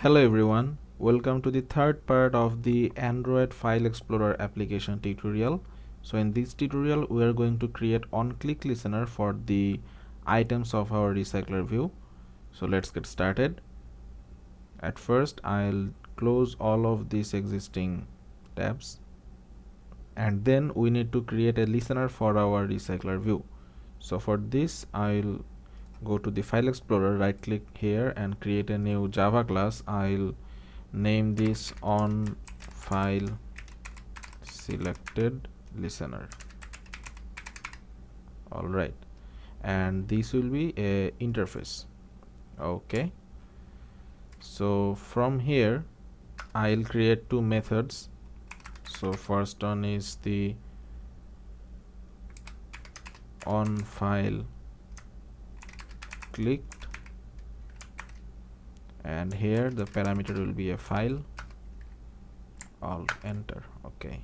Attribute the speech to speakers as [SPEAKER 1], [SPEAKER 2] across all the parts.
[SPEAKER 1] Hello everyone, welcome to the third part of the Android File Explorer application tutorial. So in this tutorial we are going to create on-click listener for the items of our recycler view. So let's get started. At first I'll close all of these existing tabs, and then we need to create a listener for our recycler view. So for this I'll go to the File Explorer, right click here and create a new Java class. I'll name this on file selected listener. Alright, and this will be a interface. Okay, so from here I'll create two methods. So first one is the on file clicked, and here the parameter will be a file. Alt enter. Okay,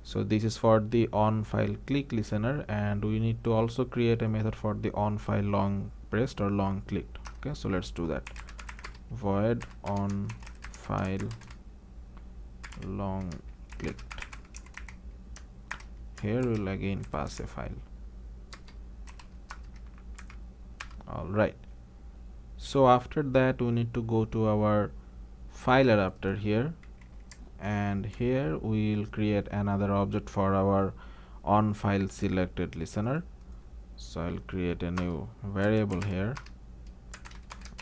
[SPEAKER 1] so this is for the on file click listener, and we need to also create a method for the on file long pressed or long clicked. Okay, so let's do that. Void on file long clicked. Here we'll again pass a file. Alright, so after that we need to go to our file adapter here, and here we'll create another object for our on file selected listener. So I'll create a new variable here,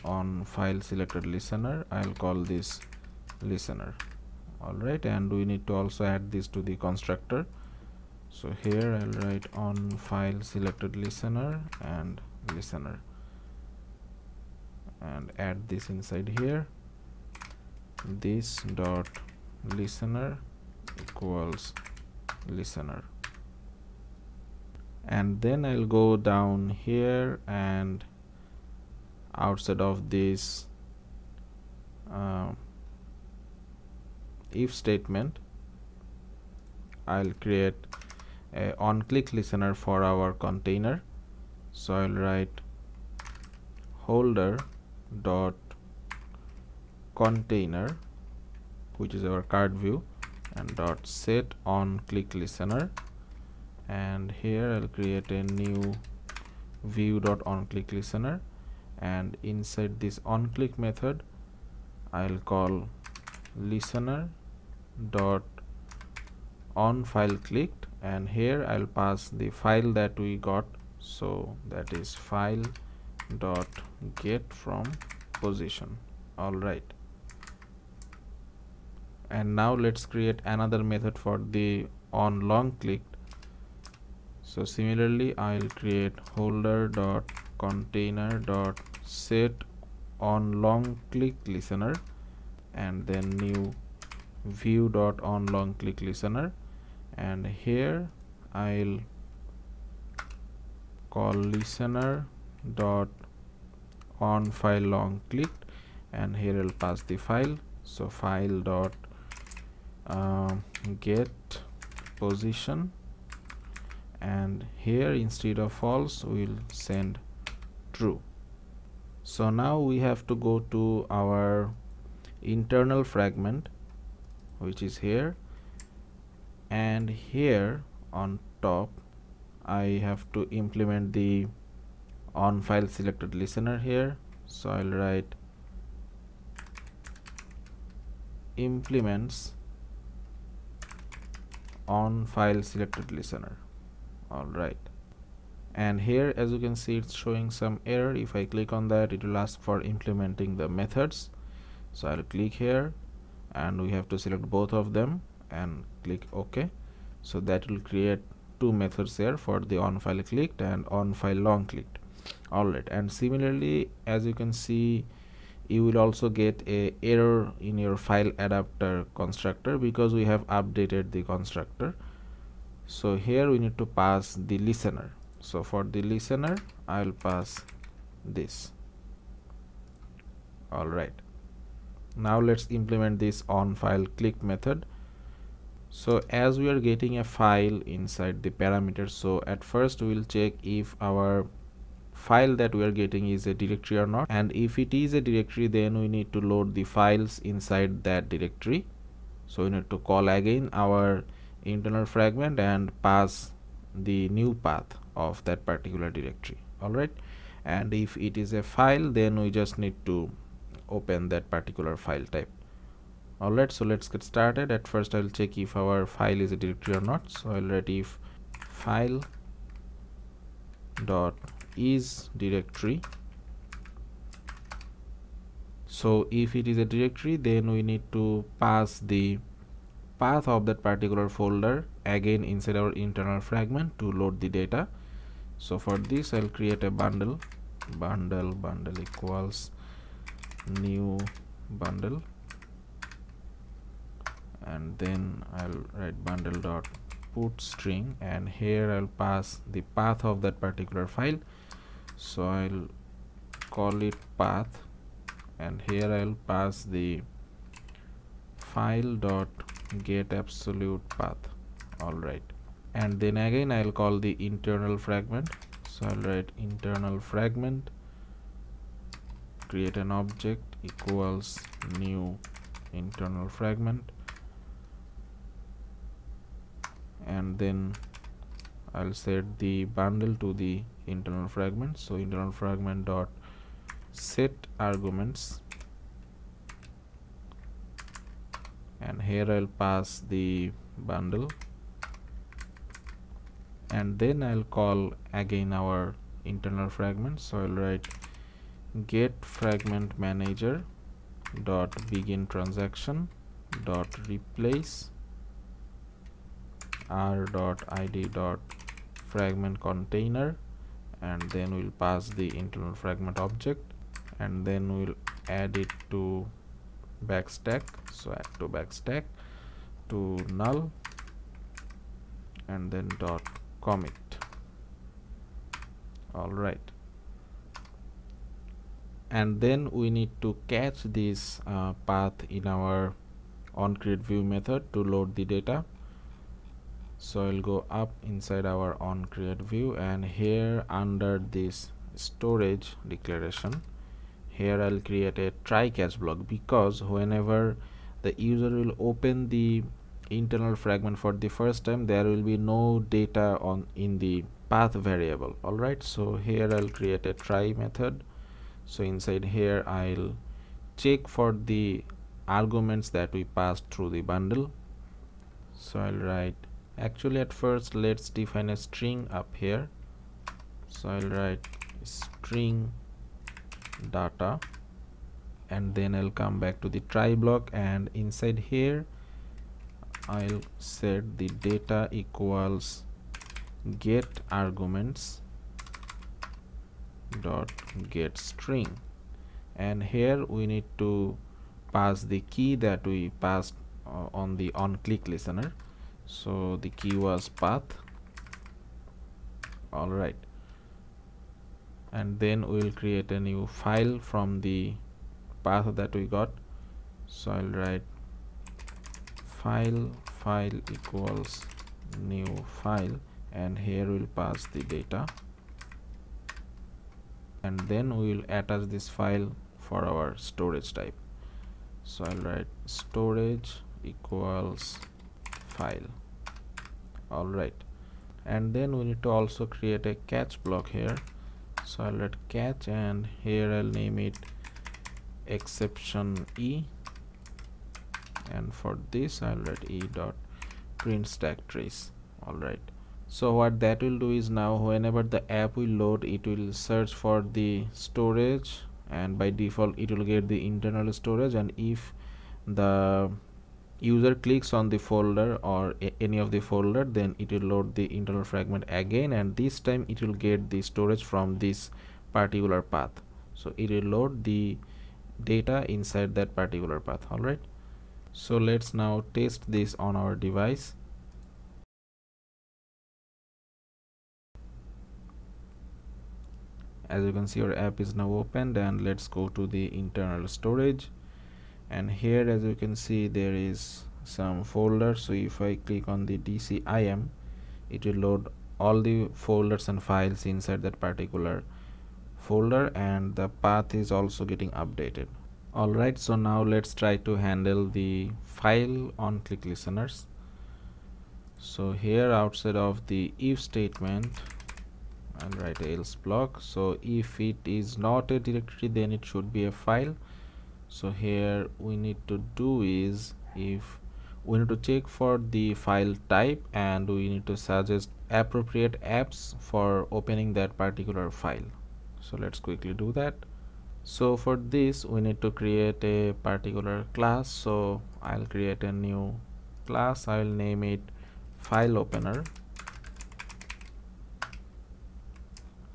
[SPEAKER 1] on file selected listener. I'll call this listener. Alright, and we need to also add this to the constructor. So here I'll write on file selected listener and listener, and add this inside here. This dot listener equals listener, and then I'll go down here, and outside of this if statement I'll create a on click listener for our container. So I'll write holder dot container, which is our card view, and dot set on click listener, and here I'll create a new view dot on click listener, and inside this on click method I'll call listener dot on file clicked, and here I'll pass the file that we got. So that is file dot get from position. Alright, and now let's create another method for the on long clicked. So similarly I'll create holder dot container dot set on long click listener, and then new view dot on long click listener, and here I'll call listener dot on file long clicked, and here I'll pass the file. So file dot get position, and here instead of false we'll send true. So now we have to go to our internal fragment, which is here, and here on top I have to implement the on file selected listener here. So I'll write implements on file selected listener. Alright, and here as you can see it's showing some error. If I click on that, it will ask for implementing the methods. So I'll click here, and we have to select both of them and click OK. So that will create two methods here for the on file clicked and on file long clicked. Alright, and similarly as you can see you will also get a error in your file adapter constructor because we have updated the constructor. So here we need to pass the listener. So for the listener I'll pass this. Alright, now let's implement this on file click method. So as we are getting a file inside the parameters, so at first we will check if our file that we are getting is a directory or not, and if it is a directory, then we need to load the files inside that directory. So we need to call again our internal fragment and pass the new path of that particular directory. Alright, and if it is a file, then we just need to open that particular file type. Alright, so let's get started. At first I'll check if our file is a directory or not. So I'll write if file dot is directory. So if it is a directory, then we need to pass the path of that particular folder again inside our internal fragment to load the data. So for this I'll create a bundle equals new bundle, and then I'll write bundle dot put string, and here I'll pass the path of that particular file. So I'll call it path, and here I'll pass the file dot get absolute path. Alright, and then again I'll call the internal fragment. So I'll write internal fragment, create an object equals new internal fragment, and then I'll set the bundle to the internal fragment. So internal fragment dot set arguments, and here I'll pass the bundle, and then I'll call again our internal fragment. So I'll write get fragment manager dot begin transaction dot replace r dot id dot fragment container, and then we'll pass the internal fragment object, and then we'll add it to backstack. So add to backstack to null, and then dot commit. Alright, and then we need to catch this path in our onCreateView method to load the data. So I'll go up inside our onCreateView, and here under this storage declaration, here I'll create a try catch block, because whenever the user will open the internal fragment for the first time, there will be no data in the path variable. Alright, so here I'll create a try method. So inside here I'll check for the arguments that we passed through the bundle. So I'll write, actually at first let's define a string up here. So I'll write string data, and then I'll come back to the try block, and inside here I'll set the data equals get arguments dot get string, and here we need to pass the key that we passed on the onclick listener. So the key was path. Alright, and then we'll create a new file from the path that we got. So I'll write file equals new file, and here we'll pass the data, and then we will attach this file for our storage type. So I'll write storage equals file. Alright, and then we need to also create a catch block here. So I'll write catch, and here I'll name it exception e, and for this I'll write e dot print stack trace. Alright, so what that will do is, now whenever the app will load, it will search for the storage, and by default it will get the internal storage, and if the user clicks on the folder or any of the folder, then it will load the internal fragment again, and this time it will get the storage from this particular path. So it will load the data inside that particular path. Alright, so let's now test this on our device. As you can see, our app is now opened, and let's go to the internal storage, and here as you can see there is some folder. So if I click on the DCIM, it will load all the folders and files inside that particular folder, and the path is also getting updated. Alright, so now let's try to handle the file on click listeners. So here, outside of the if statement, I'll write a else block. So if it is not a directory, then it should be a file. So here we need to do is, if we need to check for the file type, and we need to suggest appropriate apps for opening that particular file. So let's quickly do that. So for this we need to create a particular class. So I'll create a new class. I'll name it file opener,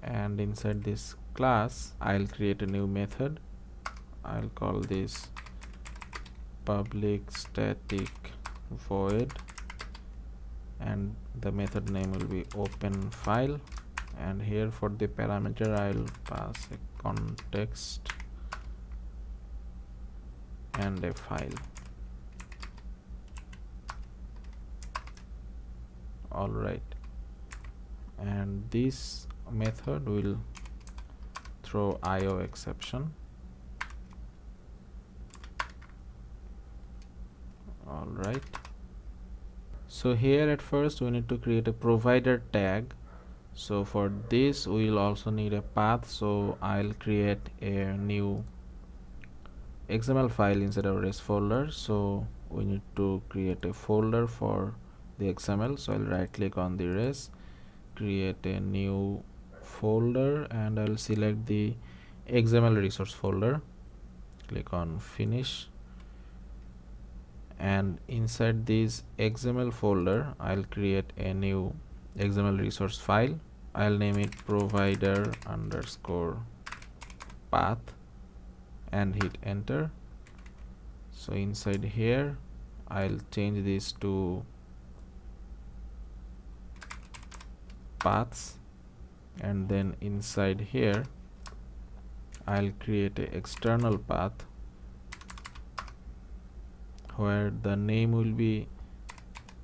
[SPEAKER 1] and inside this class I'll create a new method. I'll call this public static void, and the method name will be open file, and here for the parameter I'll pass a context and a file. Alright, and this method will throw IO exception. Alright, so here at first we need to create a provider tag. So for this we will also need a path. So I'll create a new XML file inside our res folder. So we need to create a folder for the XML. So I'll right click on the res, create a new folder, and I'll select the XML resource folder, click on finish, and inside this XML folder I'll create a new XML resource file. I'll name it provider underscore path and hit enter. So inside here I'll change this to paths, and then inside here I'll create a external path where the name will be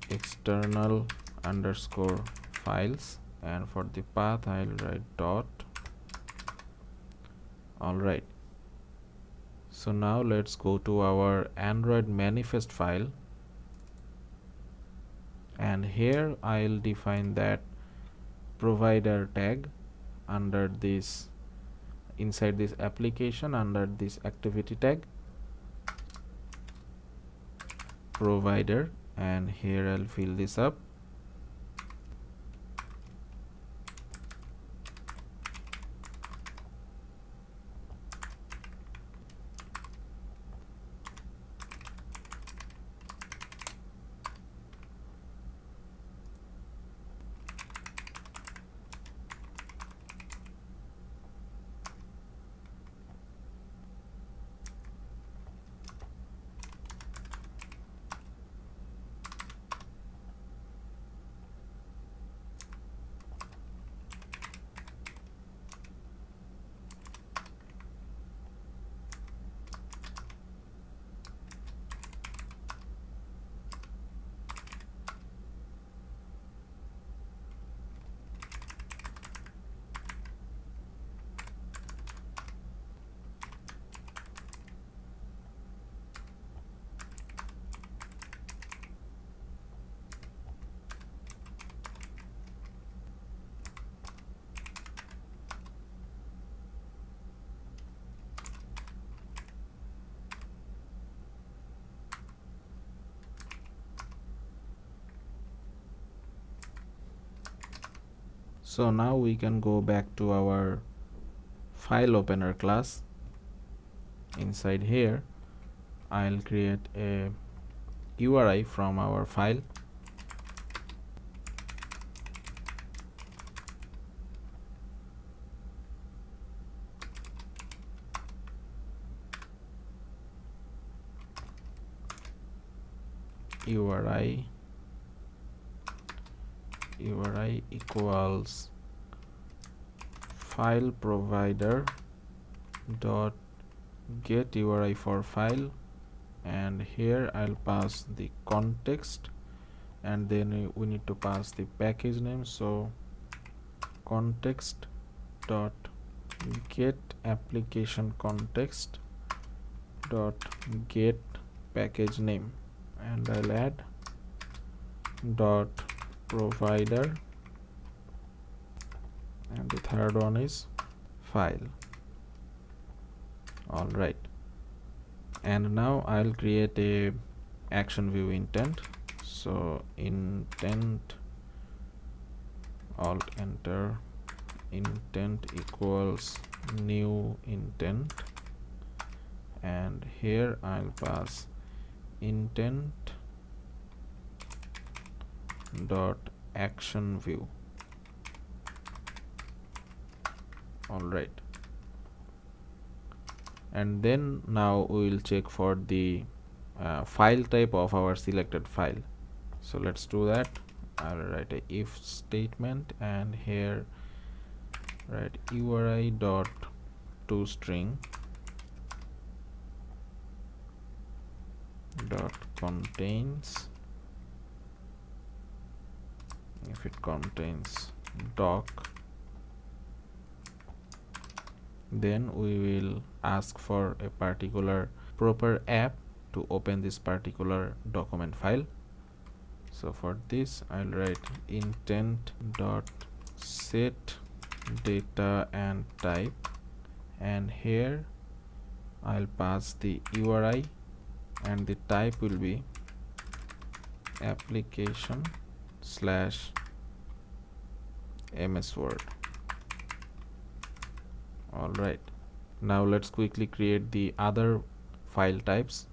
[SPEAKER 1] external underscore files, and for the path I'll write dot. Alright, so now let's go to our Android manifest file, and here I'll define that provider tag under this, inside this application, under this activity tag provider, and here I'll fill this up. So now we can go back to our file opener class. Inside here I'll create a URI from our file. URI equals file provider dot get URI for file, and here I'll pass the context, and then we need to pass the package name. So context dot get application context dot get package name, and I'll add dot provider, and the third one is file. All right, and now I'll create a action view intent. So intent, alt enter, intent equals new intent, and here I'll pass intent dot action view. All right, and then now we will check for the file type of our selected file. So let's do that. I'll write a if statement, and here write URI dot toString dot contains, if it contains doc, then we will ask for a particular proper app to open this particular document file. So for this I'll write intent dot set data and type, and here I'll pass the URI, and the type will be application slash MS Word. All right, now let's quickly create the other file types.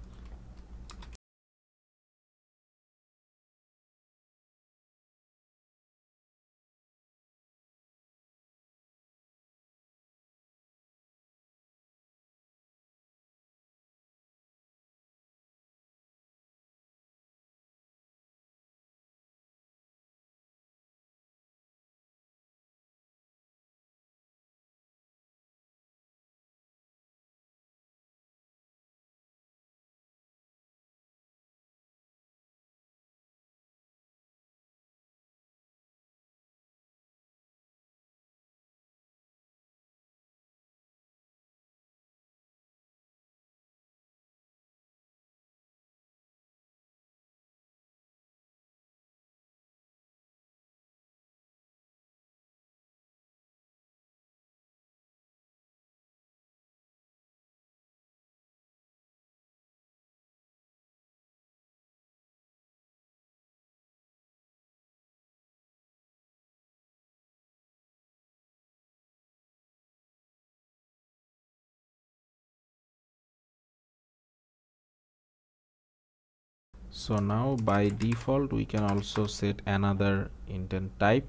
[SPEAKER 1] So now by default we can also set another intent type,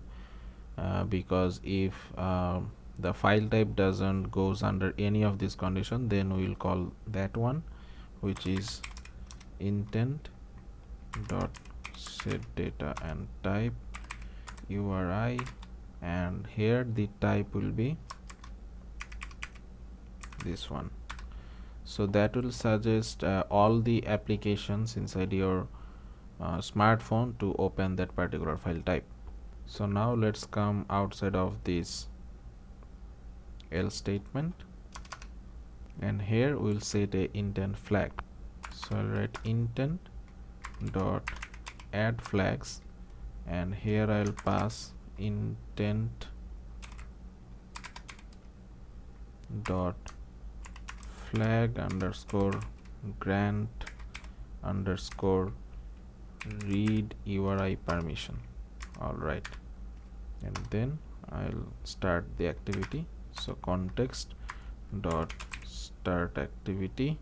[SPEAKER 1] because if the file type doesn't goes under any of this condition, then we will call that one, which is intent dot set data and type URI, and here the type will be this one. So that will suggest all the applications inside your smartphone to open that particular file type. So now let's come outside of this else statement, and here we'll set a intent flag. So I'll write intent dot add flags, and here I'll pass intent dot flag underscore grant underscore read URI permission. All right, and then I'll start the activity. So context dot start activity,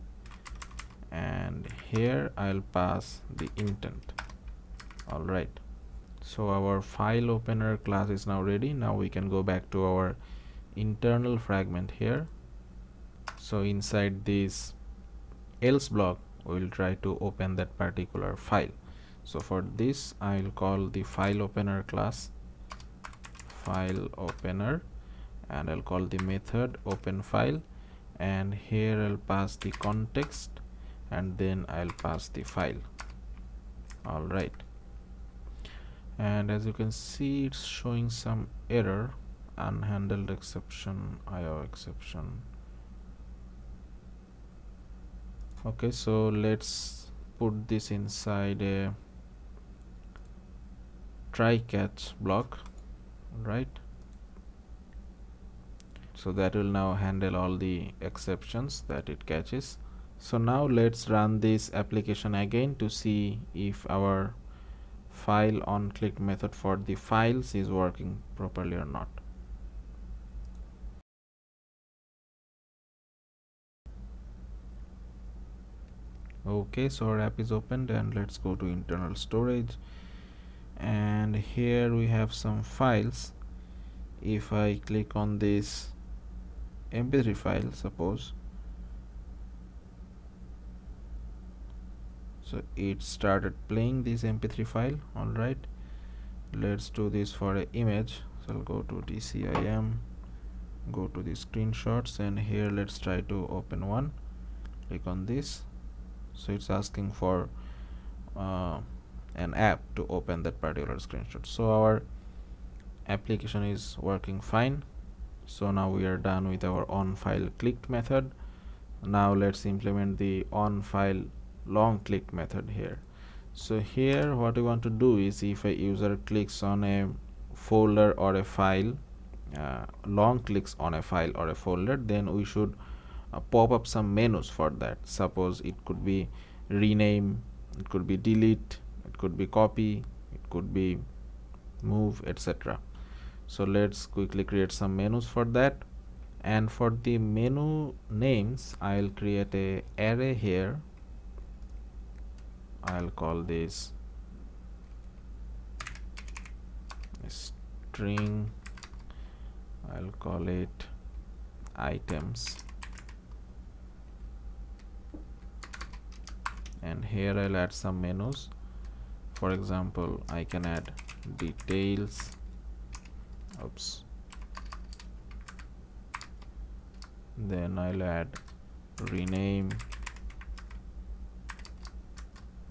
[SPEAKER 1] and here I'll pass the intent. All right, so our file opener class is now ready. Now we can go back to our internal fragment here. So inside this else block we will try to open that particular file. So for this I'll call the file opener class file opener, and I'll call the method open file, and here I'll pass the context, and then I'll pass the file. All right, and as you can see it's showing some error. unhandled exception, IO exception. Okay, so let's put this inside a try catch block, right? So that will now handle all the exceptions that it catches. So now let's run this application again to see if our file onClick method for the files is working properly or not. Okay, so our app is opened, and let's go to internal storage, and here we have some files. If I click on this mp3 file, suppose, so it started playing this mp3 file. All right, let's do this for an image. So I'll go to DCIM, go to the screenshots, and here let's try to open one. Click on this. So it's asking for an app to open that particular screenshot. So our application is working fine. So now we are done with our onFileClicked method. Now let's implement the onFileLongClick method here. So here what we want to do is, if a user clicks on a folder or a file, long clicks on a file or a folder, then we should pop up some menus for that. Suppose it could be rename, it could be delete, it could be copy, it could be move, etc. So let's quickly create some menus for that. And for the menu names, I'll create a array here. I'll call this string, I'll call it items, and here I'll add some menus. For example, I can add details, then I'll add rename,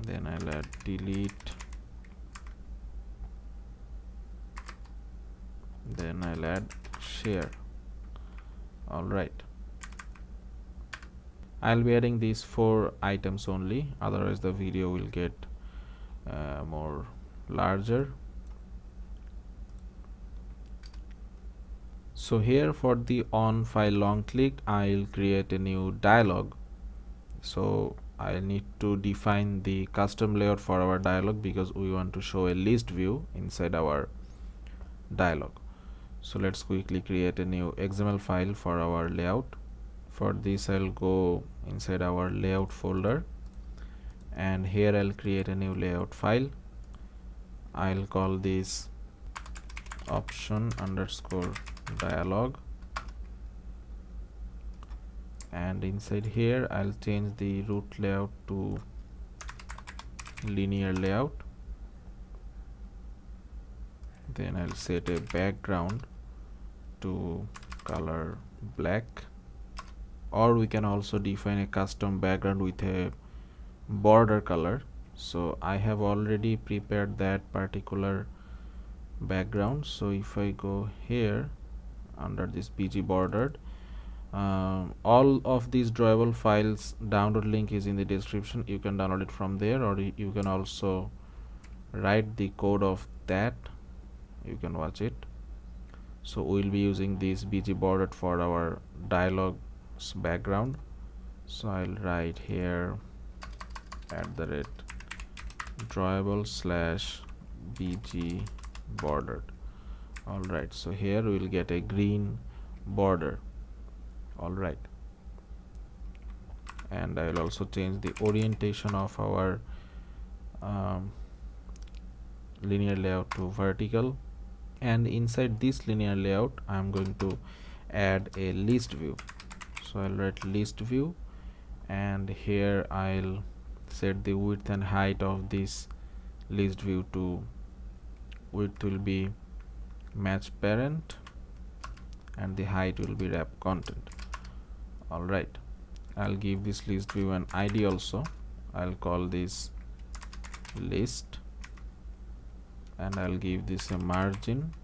[SPEAKER 1] then I'll add delete, then I'll add share. All right, I'll be adding these 4 items only, otherwise the video will get more larger. So here for the onFileLongClick, I'll create a new dialog. So I need to define the custom layout for our dialog, because we want to show a list view inside our dialog. So let's quickly create a new XML file for our layout. For this, I'll go inside our layout folder, and here I'll create a new layout file. I'll call this option_dialog, and inside here I'll change the root layout to linear layout. Then I'll set a background to color black, or we can also define a custom background with a border color. So I have already prepared that particular background. So if I go here under this BG bordered, all of these drawable files download link is in the description. You can download it from there, or you can also write the code of that. You can watch it. So we'll be using this BG bordered for our dialog's background. So I'll write here @drawable/BG bordered. All right, so here we will get a green border. All right, and I will also change the orientation of our linear layout to vertical, and inside this linear layout I'm going to add a list view. So I'll write list view, and here I'll set the width and height of this list view to, width will be match parent and the height will be wrap content. All right, I'll give this list view an ID also. I'll call this list, and I'll give this a margin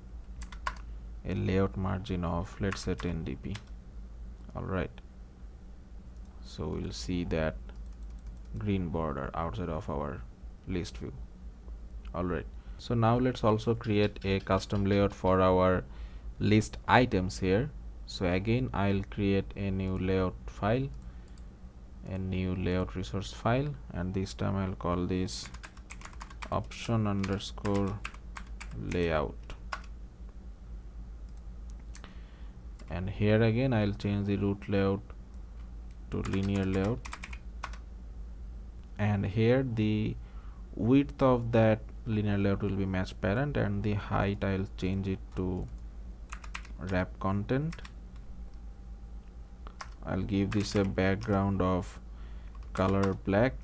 [SPEAKER 1] a layout margin of, let's say, 10 dp. Alright, so we'll see that green border outside of our list view. Alright, so now let's also create a custom layout for our list items here. So again, I'll create a new layout file, a new layout resource file, and this time I'll call this option underscore layout. And here again, I'll change the root layout to linear layout, and here the width of that linear layout will be match parent, and the height I'll change it to wrap content. I'll give this a background of color black,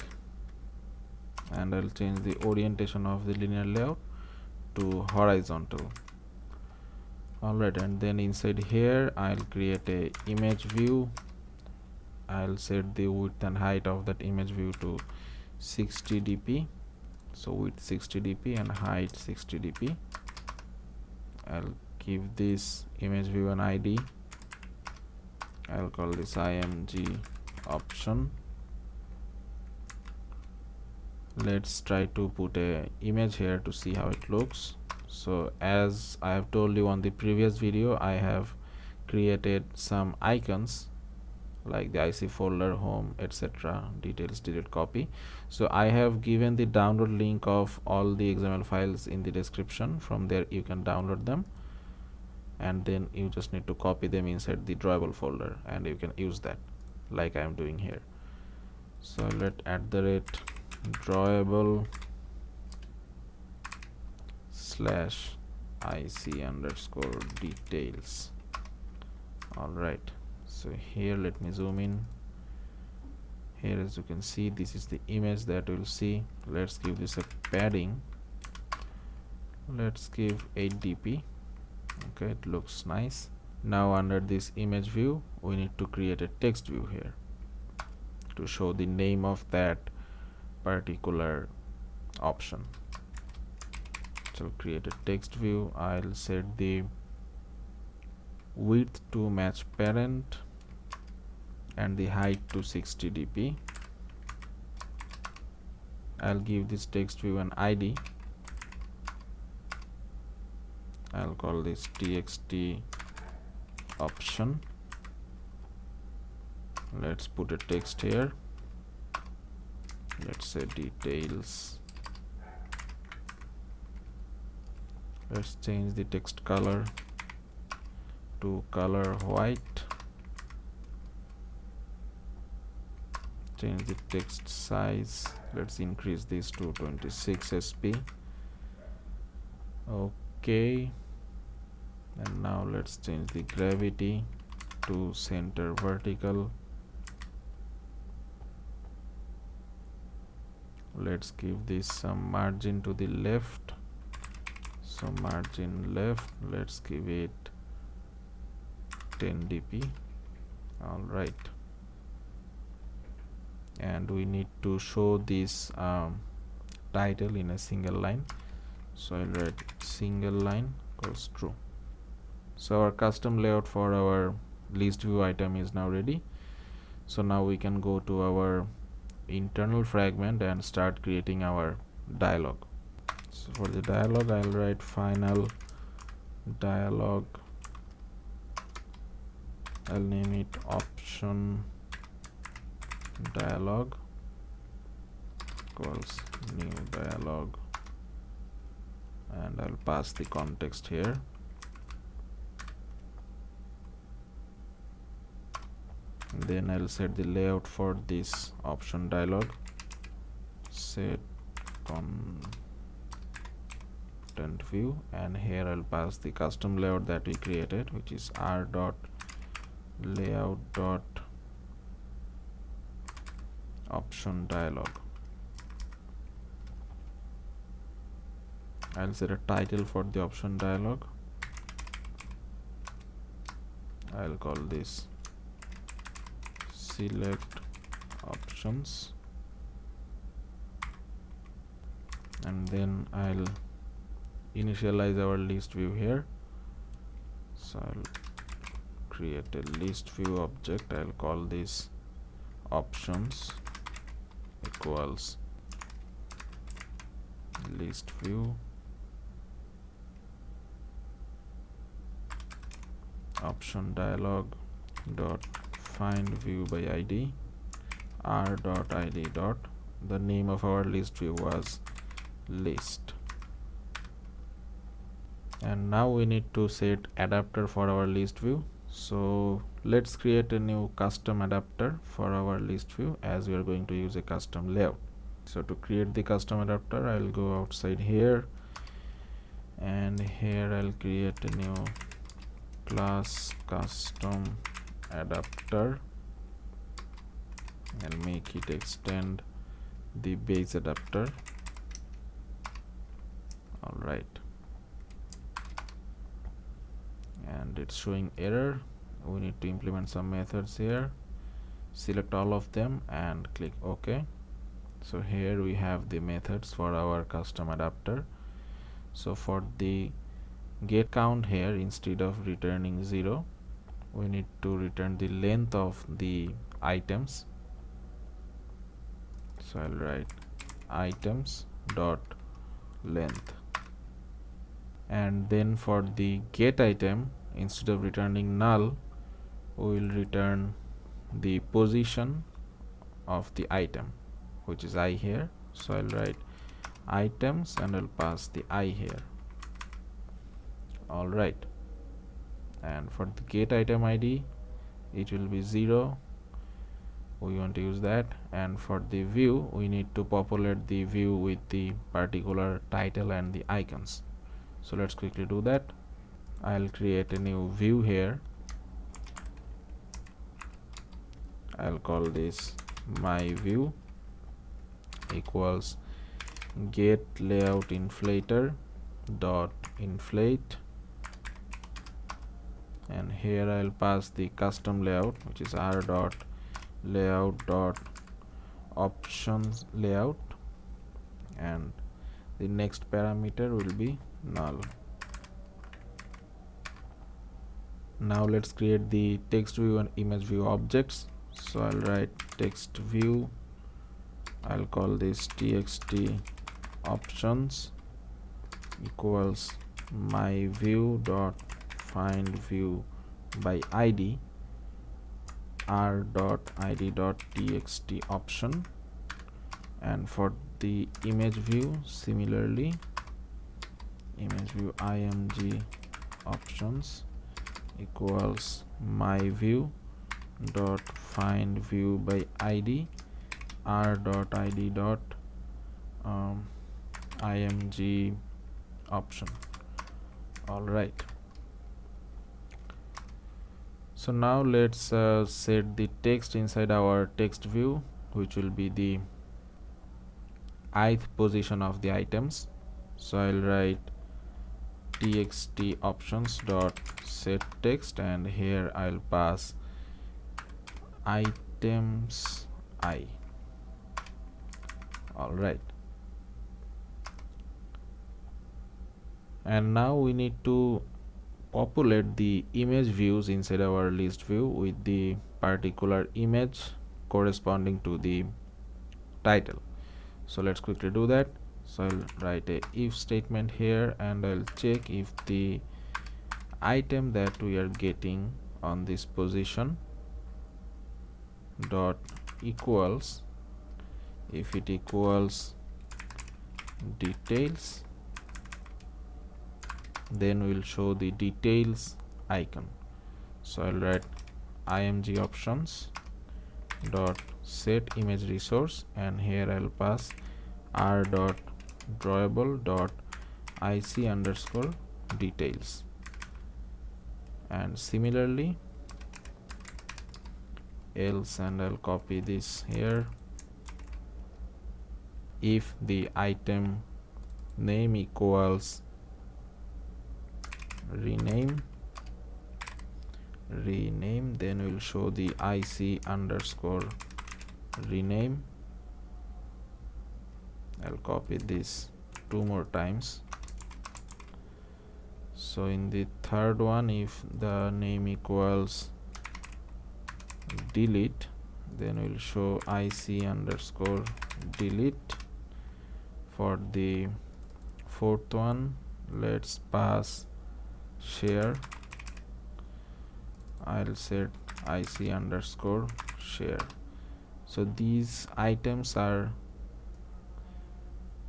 [SPEAKER 1] and I'll change the orientation of the linear layout to horizontal. Alright, and then inside here I'll create a image view. I'll set the width and height of that image view to 60 dp, so width 60 dp and height 60 dp. I'll give this image view an ID. I'll call this img option. Let's try to put a image here to see how it looks. So as I have told you on the previous video, I have created some icons like the IC folder, home, etc., details, delete, copy. So I have given the download link of all the XML files in the description. From there you can download them, and then you just need to copy them inside the drawable folder, and you can use that like I am doing here. So let @drawable /IC underscore details. Alright, so here let me zoom in. Here, as you can see, this is the image that we'll see. Let's give this a padding. Let's give 8 dp. Okay, it looks nice. Now under this image view, we need to create a text view here to show the name of that particular option. So create a text view. I'll set the width to match parent and the height to 60 dp. I'll give this text view an ID. I'll call this txt option. Let's put a text here. Let's say details. Let's change the text color to color white. Change the text size. Let's increase this to 26 sp. Okay, and now let's change the gravity to center vertical. Let's give this some margin to the left, so margin left, let's give it 10 dp. Alright, and we need to show this title in a single line, so I'll write single line equals true. So our custom layout for our list view item is now ready. So now we can go to our internal fragment and start creating our dialog. So for the dialog, I'll write final dialog. I'll name it option dialog equals new dialog, and I'll pass the context here. And then I'll set the layout for this option dialog. Set content view, and here I'll pass the custom layout that we created, which is r.layout.option dialog. I'll set a title for the option dialog. I'll call this select options, and then I'll initialize our list view here. So I'll create a list view object. I'll call this options equals list view option dialog dot find view by id r dot id dot, the name of our list view was list. And now we need to set adapter for our list view. So let's create a new custom adapter for our list view, as we are going to use a custom layout. So to create the custom adapter, I'll go outside here, and here I'll create a new class custom adapter. I'll make it extend the base adapter. All right, and it's showing error. We need to implement some methods here. Select all of them and click OK. So here we have the methods for our custom adapter. So for the get count here, instead of returning 0, we need to return the length of the items. So I'll write items dot length, and then for the get item, instead of returning null, we will return the position of the item, which is I here. So I'll write items and I'll pass the I here. All right, and for the get item ID, it will be 0. We want to use that. And for the view, we need to populate the view with the particular title and the icons. So let's quickly do that. I'll create a new view here. I'll call this my view equals get layout inflator dot inflate, and here I'll pass the custom layout, which is r dot layout dot options layout, and the next parameter will be null. Now let's create the text view and image view objects. So I'll write text view. I'll call this txt options equals my view dot find view by id r dot id dot txt option. And for the image view, similarly, image view img options equals my view dot find view by id r dot id dot img option. All right, so now let's set the text inside our text view, which will be the ith position of the items. So I'll write txt options dot set text, and here I'll pass items I. All right, and now we need to populate the image views inside our list view with the particular image corresponding to the title. So let's quickly do that. So I'll write a if statement here, and I'll check if the item that we are getting on this position dot equals, if it equals details, then we'll show the details icon. So I'll write img options dot set image resource, and here I'll pass r dot drawable dot ic underscore details. And similarly else, and I'll copy this here, if the item name equals rename, then we'll show the ic underscore rename. I'll copy this 2 more times. So in the third one, if the name equals delete, then we'll show IC underscore delete. For the fourth one, let's pass share. I'll set IC underscore share. So these items are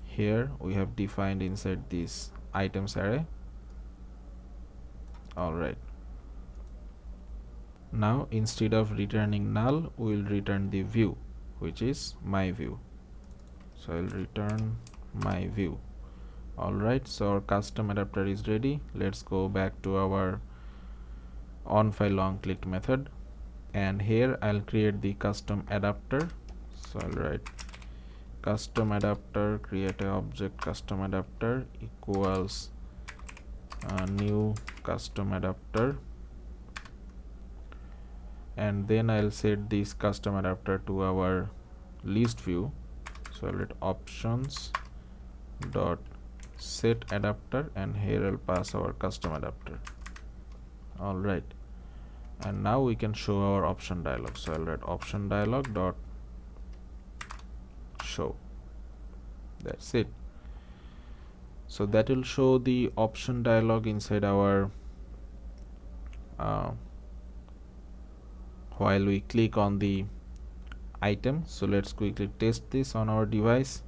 [SPEAKER 1] here, we have defined inside this items array. Alright, now instead of returning null, we will return the view, which is my view. So I'll return my view. Alright, so our custom adapter is ready. Let's go back to our onFileOnClick method, and here I'll create the custom adapter. So I'll write custom adapter, create a object custom adapter equals new custom adapter, and then I'll set this custom adapter to our list view. So I'll write options dot set adapter, and here I'll pass our custom adapter. Alright, and now we can show our option dialog. So I'll write option dialog dot show. That's it. So that will show the option dialog inside our while we click on the item. So let's quickly test this on our device.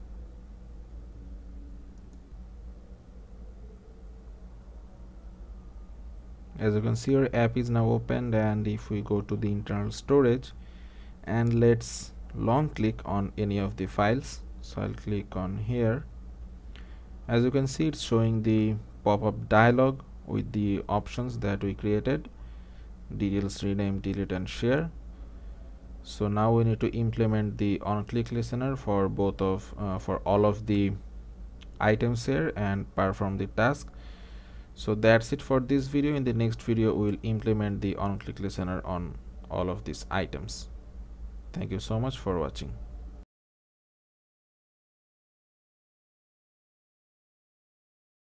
[SPEAKER 1] As you can see, our app is now opened, and if we go to the internal storage and let's long click on any of the files, so I'll click on here. As you can see, it's showing the pop-up dialog with the options that we created: details, rename, delete and share. So now we need to implement the onClick listener for both of for all of the items here and perform the task. So that's it for this video. In the next video, we will implement the onClick listener on all of these items. Thank you so much for watching.